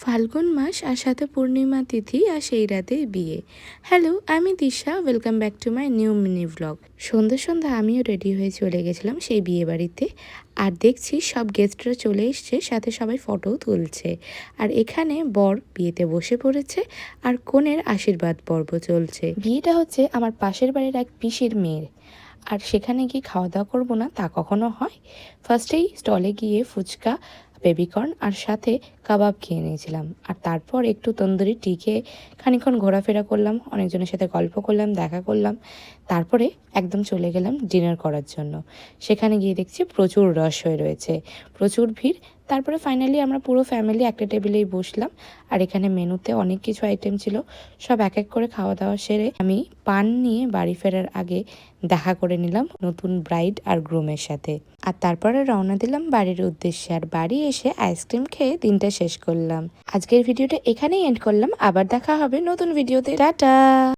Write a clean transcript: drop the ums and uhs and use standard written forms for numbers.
ফাল্গুন মাস আর সাথে পূর্ণিমা তিথি আর সেই রাতেই বিয়ে। হ্যালো, আমি Disha, welcome back to my new mini blog. সন্ধ্যা আমিও রেডি হয়ে চলে গেছিলাম সেই বিয়ে বাড়িতে। আর দেখছি সব গেস্টরা চলে এসছে, সাথে সবাই ফটোও তুলছে। আর এখানে বর বিয়েতে বসে পড়েছে আর কনের আশীর্বাদ পর্ব চলছে। বিয়েটা হচ্ছে আমার পাশের বাড়ির এক পিসির মেয়ের। আর সেখানে গিয়ে খাওয়া দাওয়া করবো না তা কখনো হয়? ফার্স্টেই স্টলে গিয়ে ফুচকা, বেবিকর্ন আর সাথে কাবাব খেয়ে নিয়েছিলাম। আর তারপর একটু তন্দুরি টি খেয়ে খানিকক্ষণ ঘোরাফেরা করলাম, অনেকজনের সাথে গল্প করলাম, দেখা করলাম। তারপরে একদম চলে গেলাম ডিনার করার জন্য। সেখানে গিয়ে দেখছি প্রচুর রশ হয়ে রয়েছে, প্রচুর ভিড়। তারপরে ফাইনালি আমরা পুরো ফ্যামিলি একটা টেবিলেই বসলাম। আর এখানে মেনুতে অনেক কিছু আইটেম ছিল। সব এক এক করে খাওয়া দাওয়া সেরে আমি পান নিয়ে বাড়ি ফেরার আগে দেখা করে নিলাম নতুন ব্রাইড আর গ্রুমের সাথে। আর তারপরে রওনা দিলাম বাড়ির উদ্দেশ্যে। আর বাড়ি এসে আইসক্রিম খেয়ে দিনটা শেষ করলাম। আজকের ভিডিওটা এখানেই এন্ড করলাম। আবার দেখা হবে নতুন ভিডিওতে। টাটা।